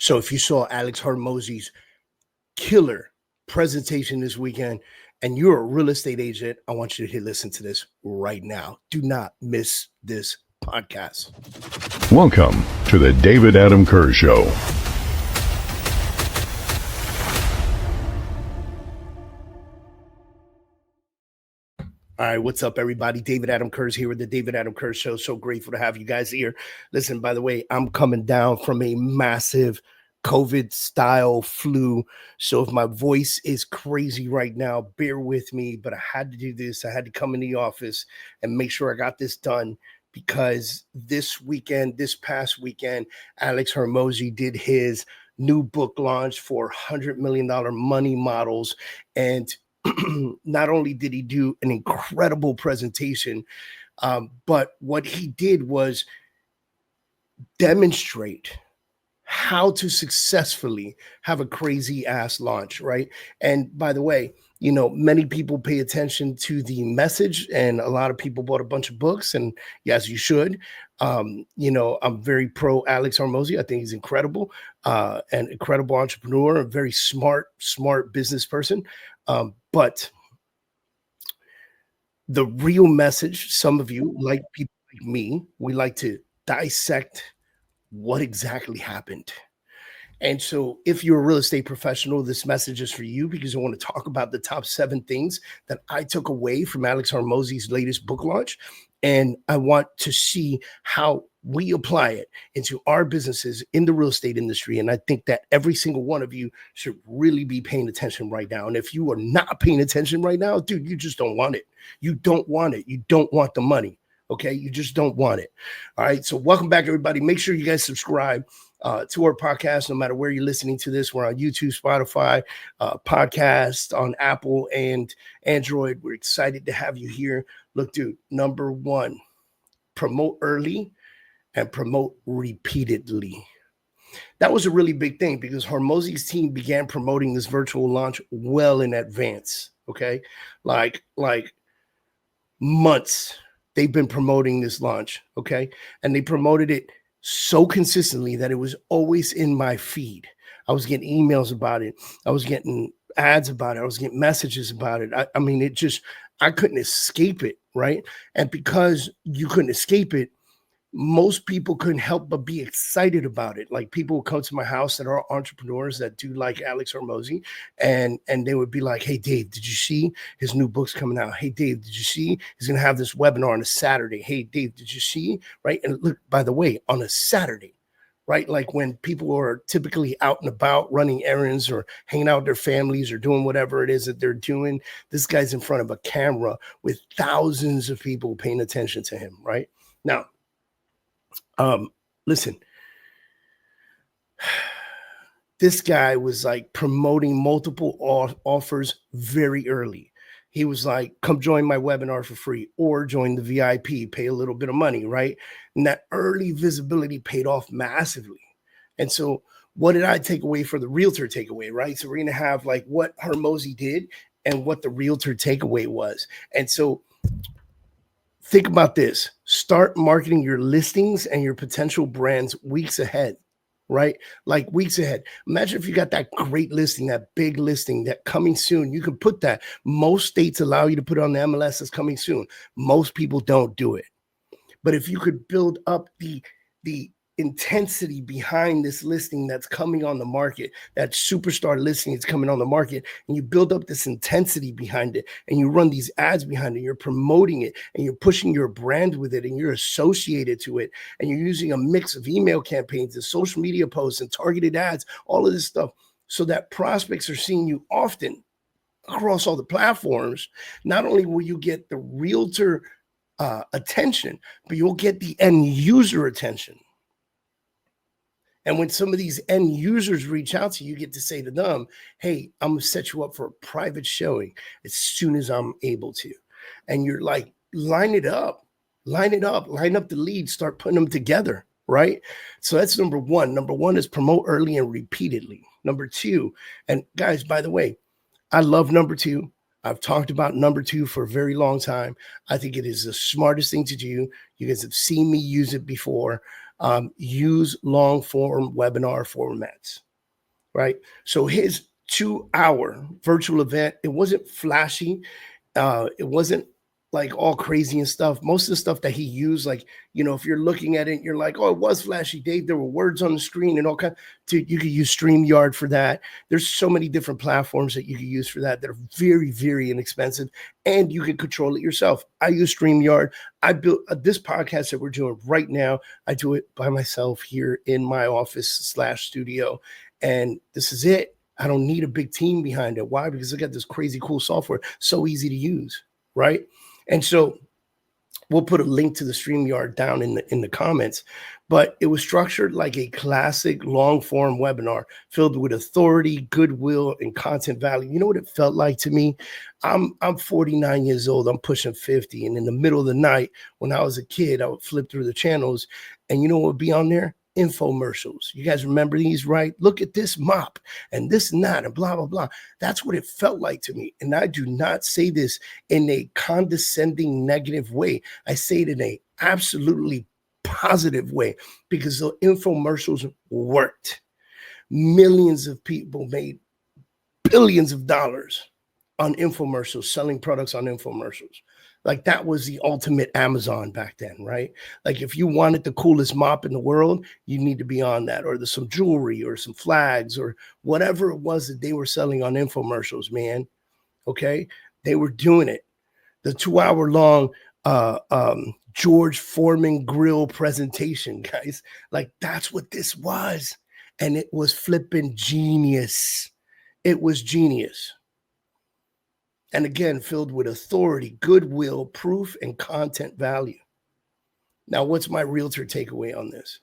So if you saw Alex Hormozi's killer presentation this weekend and you're a real estate agent, I want you to listen to this right now. Do not miss this podcast. Welcome to the David Adam Kurz Show. All right, what's up, everybody? David Adam Kurz here with the David Adam Kurz Show. So grateful to have you guys here. Listen, by the way, I'm coming down from a massive COVID-style flu. So if my voice is crazy right now, bear with me. But I had to do this. I had to come in the office and make sure I got this done because this past weekend, Alex Hormozi did his new book launch for $100 million money models. And not only did he do an incredible presentation, but what he did was demonstrate how to successfully have a crazy ass launch, right? And by the way, you know, many people pay attention to the message and a lot of people bought a bunch of books, and yes, you should. You know, I'm very pro Alex Hormozi. I think he's incredible, an incredible entrepreneur, a very smart business person. But the real message, some of you, like people like me, we like to dissect what exactly happened. And so if you're a real estate professional, this message is for you because I want to talk about the top 7 things that I took away from Alex Hormozi's latest book launch. And I want to see how we apply it into our businesses in the real estate industry. And I think that every single one of you should really be paying attention right now. And if you are not paying attention right now, dude, you just don't want it. You don't want it. You don't want the money. Okay. You just don't want it. All right. So welcome back, everybody. Make sure you guys subscribe to our podcast, no matter where you're listening to this. We're on YouTube, Spotify, podcast on Apple and Android. We're excited to have you here. Look, dude, number 1, promote early and promote repeatedly. That was a really big thing because Hormozi's team began promoting this virtual launch well in advance. Okay. Like months. They've been promoting this launch. Okay. And they promoted it so consistently that it was always in my feed. I was getting emails about it. I was getting ads about it. I was getting messages about it. I mean, I couldn't escape it, right? And because you couldn't escape it, most people couldn't help but be excited about it. Like people would come to my house that are entrepreneurs that do like Alex Hormozi, and they would be like, "Hey, Dave, did you see his new book's coming out? Hey, Dave, did you see he's going to have this webinar on a Saturday? Hey, Dave, did you see?" Right? And look, by the way, on a Saturday, right? Like when people are typically out and about running errands or hanging out with their families or doing whatever it is that they're doing, this guy's in front of a camera with thousands of people paying attention to him, right? Now, listen, this guy was like promoting multiple offers very early. He was like, come join my webinar for free or join the VIP, pay a little bit of money, right? And that early visibility paid off massively. And so what did I take away for the Realtor takeaway, right? So we're going to have like what Hormozi did and what the Realtor takeaway was. And so think about this. Start marketing your listings and your potential brands weeks ahead, right? Like weeks ahead. Imagine if you got that great listing, that big listing, that coming soon. You can put that. Most states allow you to put on the MLS as coming soon. Most people don't do it. But if you could build up the intensity behind this listing that's coming on the market, that superstar listing is coming on the market, and you build up this intensity behind it, and you run these ads behind it, you're promoting it, and you're pushing your brand with it, and you're associated to it, and you're using a mix of email campaigns and social media posts and targeted ads, all of this stuff, so that prospects are seeing you often across all the platforms. Not only will you get the realtor attention, but you'll get the end user attention. And when some of these end users reach out to you, you get to say to them, hey, I'm going to set you up for a private showing as soon as I'm able to. And you're like, line up the leads, start putting them together, right? So that's number 1. Number 1 is promote early and repeatedly. Number 2, and guys, by the way, I love number 2. I've talked about number 2 for a very long time. I think it is the smartest thing to do. You guys have seen me use it before. use long form webinar formats, right? So his 2-hour virtual event, it wasn't flashy. It wasn't like all crazy and stuff. Most of the stuff that he used, like, if you're looking at it, you're like, oh, it was flashy, Dave. There were words on the screen and all kinds. You could use StreamYard for that. There's so many different platforms that you could use for that are very, very inexpensive, and you can control it yourself. I use StreamYard. I built this podcast that we're doing right now. I do it by myself here in my office/studio, and this is it. I don't need a big team behind it. Why? Because I got this crazy cool software, so easy to use, right? And so we'll put a link to the StreamYard down in the comments, but it was structured like a classic long form webinar filled with authority, goodwill, and content value. You know what it felt like to me? I'm 49 years old. I'm pushing 50. And in the middle of the night, when I was a kid, I would flip through the channels, and you know what would be on there? Infomercials. You guys remember these, right? Look at this mop and this and that and blah, blah, blah. That's what it felt like to me. And I do not say this in a condescending, negative way. I say it in a absolutely positive way, because the infomercials worked. Millions of people made billions of dollars on infomercials, selling products on infomercials. Like, that was the ultimate Amazon back then, right? Like, if you wanted the coolest mop in the world, you need to be on that, or there's some jewelry or some flags or whatever it was that they were selling on infomercials, man. Okay. They were doing it. The 2-hour long George Foreman grill presentation, guys. Like, that's what this was. And it was flipping genius. It was genius. And again, filled with authority, goodwill, proof, and content value. Now, what's my realtor takeaway on this?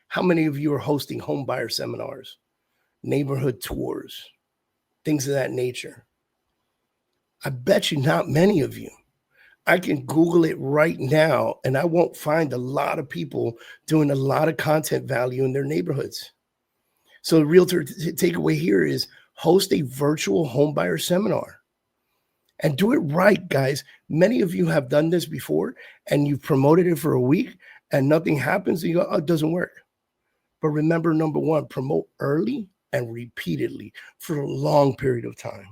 How many of you are hosting home buyer seminars, neighborhood tours, things of that nature? I bet you not many of you. I can Google it right now, and I won't find a lot of people doing a lot of content value in their neighborhoods. So the realtor takeaway here is host a virtual home buyer seminar. And do it right, guys. Many of you have done this before, and you've promoted it for a week and nothing happens, and you go, oh, it doesn't work. But remember, number one, promote early and repeatedly for a long period of time.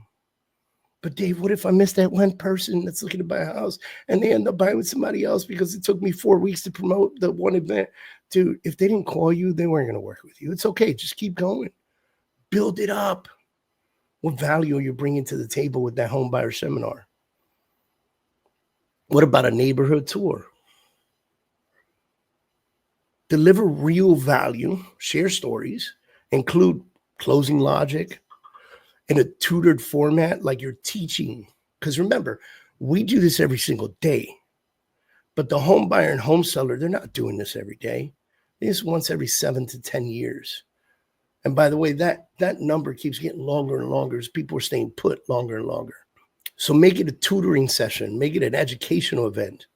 But Dave, what if I miss that one person that's looking to buy a house and they end up buying with somebody else because it took me 4 weeks to promote the one event? Dude, if they didn't call you, they weren't going to work with you. It's okay. Just keep going. Build it up. What value are you bringing to the table with that home buyer seminar? What about a neighborhood tour? Deliver real value, share stories, include closing logic in a tutored format like you're teaching. Because remember, we do this every single day. But the home buyer and home seller, they're not doing this every day. This once every 7 to 10 years. And by the way, that number keeps getting longer and longer as people are staying put longer and longer. So make it a tutoring session, make it an educational event.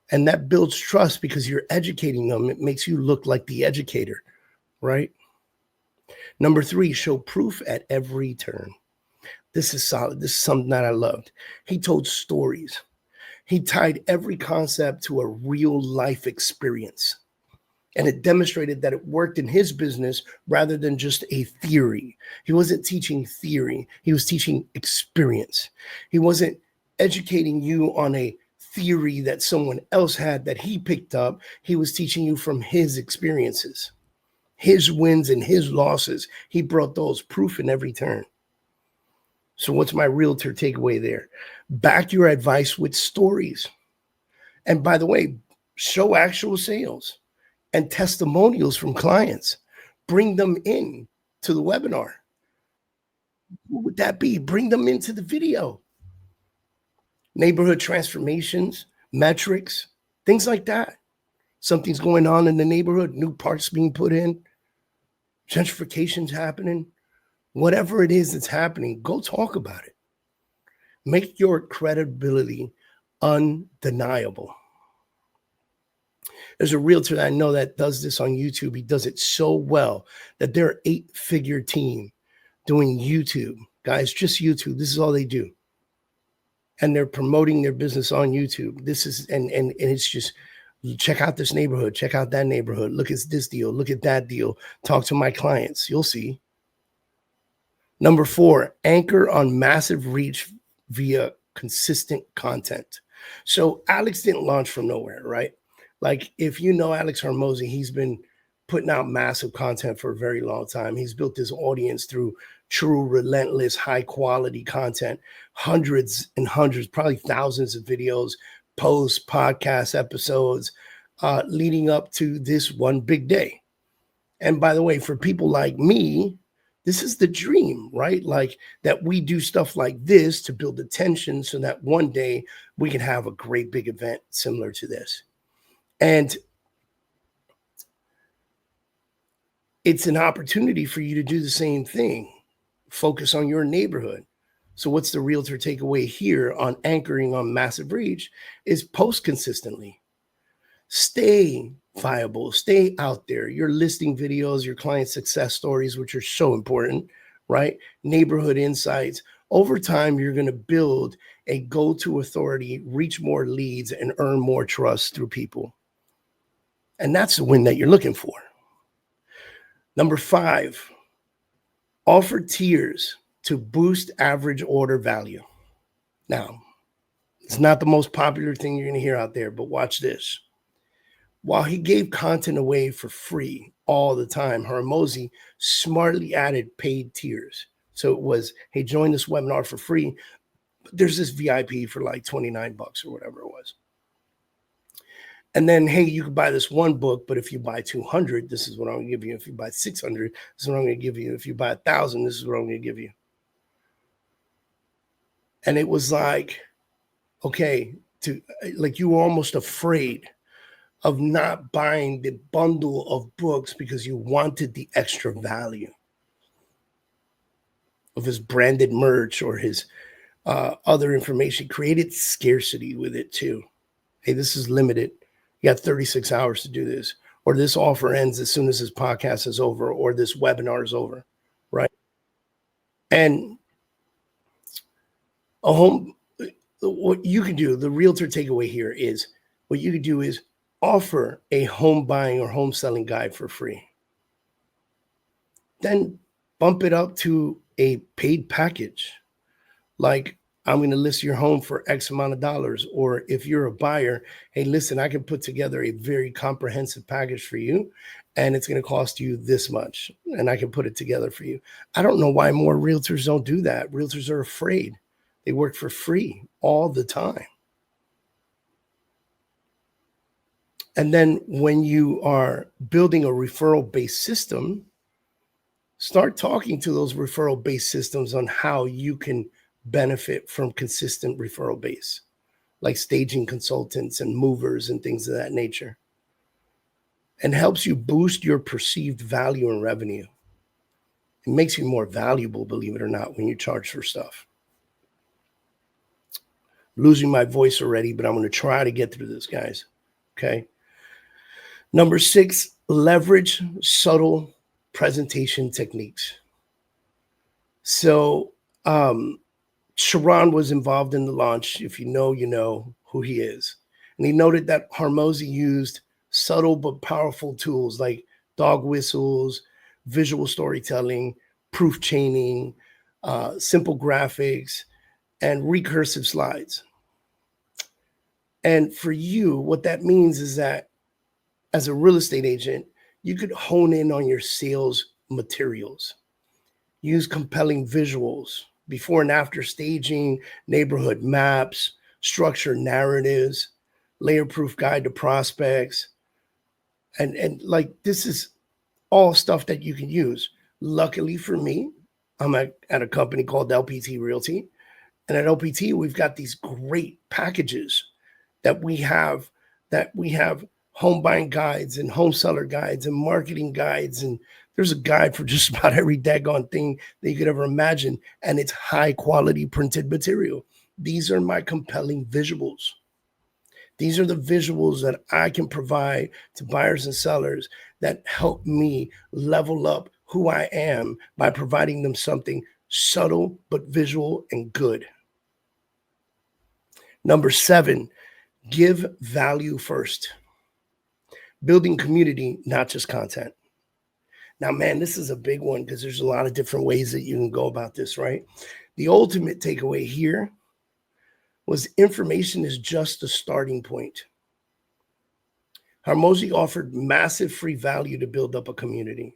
And that builds trust because you're educating them. It makes you look like the educator, right? Number 3, show proof at every turn. This is solid. This is something that I loved. He told stories. He tied every concept to a real life experience. And it demonstrated that it worked in his business rather than just a theory. He wasn't teaching theory. He was teaching experience. He wasn't educating you on a theory that someone else had that he picked up. He was teaching you from his experiences, his wins and his losses. He brought those proof in every turn. So what's my realtor takeaway there? Back your advice with stories. And by the way, show actual sales and testimonials from clients. Bring them in to the webinar. What would that be? Bring them into the video. Neighborhood transformations, metrics, things like that. Something's going on in the neighborhood, new parks being put in, gentrification's happening. Whatever it is that's happening, go talk about it. Make your credibility undeniable. There's a realtor that I know that does this on YouTube. He does it so well that they're an 8-figure team doing YouTube. Guys, just YouTube. This is all they do. And they're promoting their business on YouTube. This is, and it's just Check out this neighborhood, check out that neighborhood, look at this deal, look at that deal, talk to my clients. You'll see. Number 4, anchor on massive reach via consistent content. So Alex didn't launch from nowhere, right? Like if you know Alex Hormozi, he's been putting out massive content for a very long time. He's built this audience through true, relentless, high quality content, hundreds and hundreds, probably thousands of videos, posts, podcast episodes, leading up to this one big day. And by the way, for people like me, this is the dream, right? Like that we do stuff like this to build attention so that one day we can have a great big event similar to this. And it's an opportunity for you to do the same thing. Focus on your neighborhood. So what's the realtor takeaway here on anchoring on massive reach is post consistently. Stay viable, stay out there. Your listing videos, your client success stories, which are so important, right? Neighborhood insights. Over time, you're going to build a go-to authority, reach more leads, and earn more trust through people. And that's the win that you're looking for. Number 5, offer tiers to boost average order value. Now, it's not the most popular thing you're going to hear out there, but watch this. While he gave content away for free all the time, Hormozi smartly added paid tiers. So it was, hey, join this webinar for free. But there's this VIP for like $29 or whatever it was. And then, hey, you can buy this one book, but if you buy 200, this is what I'm going to give you. If you buy 600, this is what I'm going to give you. If you buy 1,000, this is what I'm going to give you. And it was like, okay, you were almost afraid of not buying the bundle of books because you wanted the extra value of his branded merch or his other information. Created scarcity with it too. Hey, this is limited. You got 36 hours to do this, or this offer ends as soon as this podcast is over, or this webinar is over, right? And what you can do, the realtor takeaway here is, what you can do is offer a home buying or home selling guide for free. Then bump it up to a paid package. Like, I'm going to list your home for X amount of dollars. Or if you're a buyer, hey, listen, I can put together a very comprehensive package for you, and it's going to cost you this much, and I can put it together for you. I don't know why more realtors don't do that. Realtors are afraid. They work for free all the time. And then when you are building a referral-based system, start talking to those referral-based systems on how you can benefit from consistent referral base, like staging consultants and movers and things of that nature. And helps you boost your perceived value and revenue. It makes you more valuable, believe it or not, when you charge for stuff. Losing my voice already, but I'm going to try to get through this, guys. Okay. Number 6, leverage subtle presentation techniques. So Sharon was involved in the launch. If you know, you know who he is. And he noted that Hormozi used subtle but powerful tools like dog whistles, visual storytelling, proof chaining, simple graphics, and recursive slides. And for you, what that means is that as a real estate agent, you could hone in on your sales materials, use compelling visuals, before and after staging, neighborhood maps, structure narratives, layer-proof guide to prospects. And like, this is all stuff that you can use. Luckily for me, I'm at a company called LPT Realty. And at LPT, we've got these great packages that we have home buying guides and home seller guides and marketing guides. And there's a guide for just about every daggone thing that you could ever imagine. And it's high quality printed material. These are my compelling visuals. These are the visuals that I can provide to buyers and sellers that help me level up who I am by providing them something subtle but visual and good. Number 7, give value first. Building community, not just content. Now, man, this is a big one because there's a lot of different ways that you can go about this, right? The ultimate takeaway here was information is just a starting point. Hormozi offered massive free value to build up a community,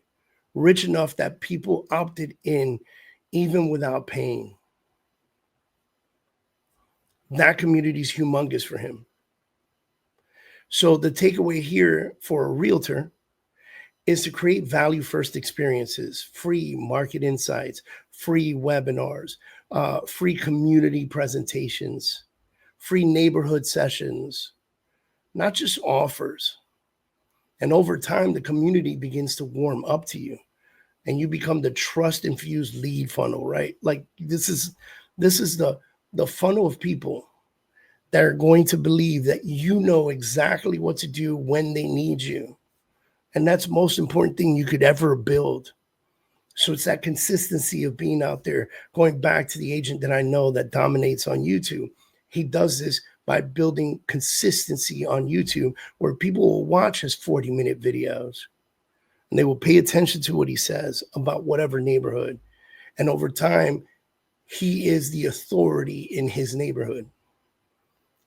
rich enough that people opted in even without paying. That community is humongous for him. So the takeaway here for a realtor is to create value first experiences, free market insights, free webinars, free community presentations, free neighborhood sessions, not just offers. And over time, the community begins to warm up to you and you become the trust infused lead funnel, right? Like this is the funnel of people that are going to believe that you know exactly what to do when they need you. And that's the most important thing you could ever build. So it's that consistency of being out there. Going back to the agent that I know that dominates on YouTube, he does this by building consistency on YouTube where people will watch his 40-minute videos and they will pay attention to what he says about whatever neighborhood. And over time, he is the authority in his neighborhood.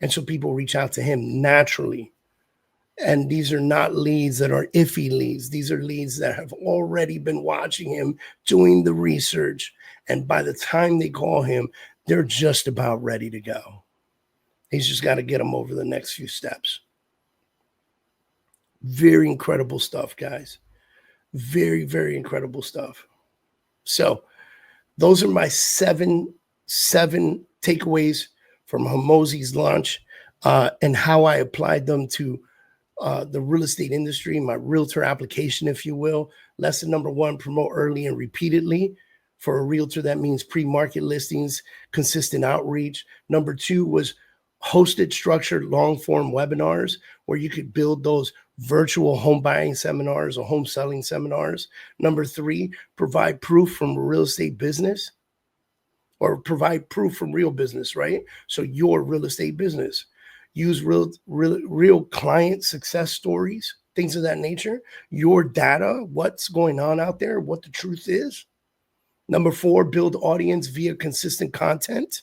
And so people reach out to him naturally. And these are not leads that are iffy leads. These are leads that have already been watching him, doing the research. And by the time they call him, they're just about ready to go. He's just got to get them over the next few steps. Very incredible stuff, guys. Very, very incredible stuff. So those are my seven takeaways from Hormozi's launch and how I applied them to the real estate industry, my realtor application, if you will. Lesson number one, promote early and repeatedly. For a realtor, that means pre-market listings, consistent outreach. Number two was hosted, structured, long-form webinars where you could build those virtual home buying seminars or home selling seminars. Number three, provide proof from real estate business or provide proof from real business, right? So your real estate business. Use real client success stories, things of that nature, your data, what's going on out there, what the truth is. Number four, build audience via consistent content,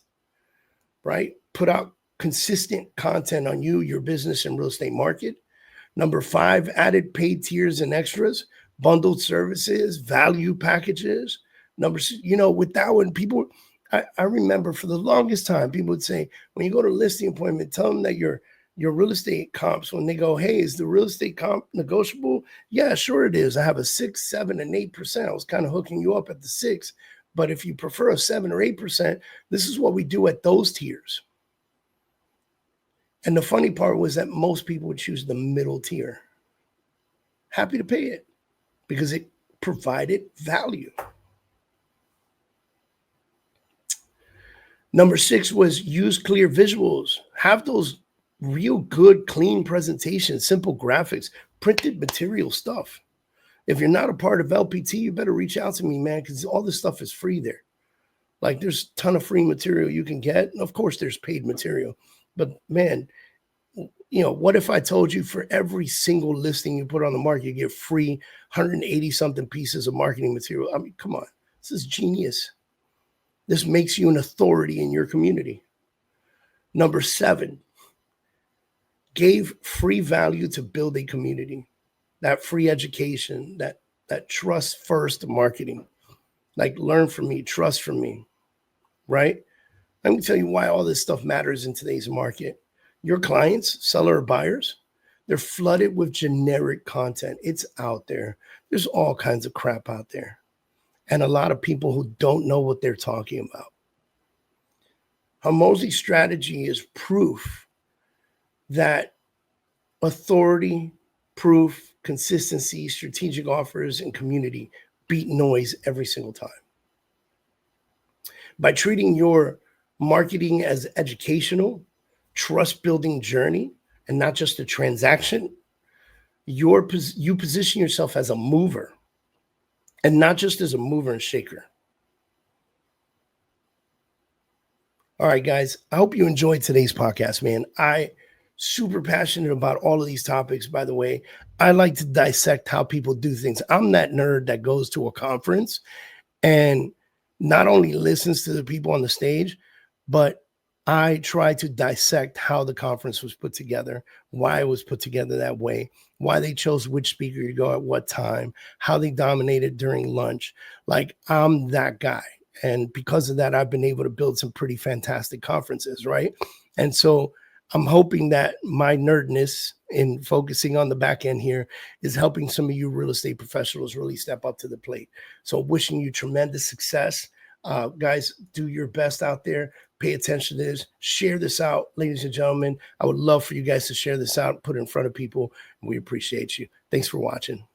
right? Put out consistent content on you, your business, and real estate market. Number five, added paid tiers and extras, bundled services, value packages. Number six, with that one, people, I remember for the longest time, people would say, when you go to a listing appointment, tell them that your real estate comps, when they go, hey, is the real estate comp negotiable? Yeah, sure it is. I have a 6, 7, and 8%. I was kind of hooking you up at the 6. But if you prefer a 7 or 8%, this is what we do at those tiers. And the funny part was that most people would choose the middle tier. Happy to pay it because it provided value. Number six was use clear visuals. Have those real good, clean presentations, simple graphics, printed material stuff. If you're not a part of LPT, you better reach out to me, man, because all this stuff is free there. Like there's a ton of free material you can get. And of course, there's paid material. But man, what if I told you for every single listing you put on the market, you get free 180 something pieces of marketing material? I mean, come on, this is genius. This makes you an authority in your community. Number seven, gave free value to build a community. That free education, that trust first marketing. Like learn from me, trust from me, right? Let me tell you why all this stuff matters in today's market. Your clients, seller or buyers, they're flooded with generic content. It's out there. There's all kinds of crap out there. And a lot of people who don't know what they're talking about. Hormozi's strategy is proof that authority, proof, consistency, strategic offers, and community beat noise every single time. By treating your marketing as educational, trust-building journey, and not just a transaction, you position yourself as a mover. And not just as a mover and shaker. All right, guys. I hope you enjoyed today's podcast, man. I super passionate about all of these topics, by the way. I like to dissect how people do things. I'm that nerd that goes to a conference and not only listens to the people on the stage, but I try to dissect how the conference was put together, why it was put together that way, why they chose which speaker to go at what time, how they dominated during lunch. Like, I'm that guy. And because of that, I've been able to build some pretty fantastic conferences, right? And so I'm hoping that my nerdness in focusing on the back end here is helping some of you real estate professionals really step up to the plate. So wishing you tremendous success. Guys, do your best out there. Pay attention to this. Share this out, ladies and gentlemen. I would love for you guys to share this out, put it in front of people. We appreciate you. Thanks for watching.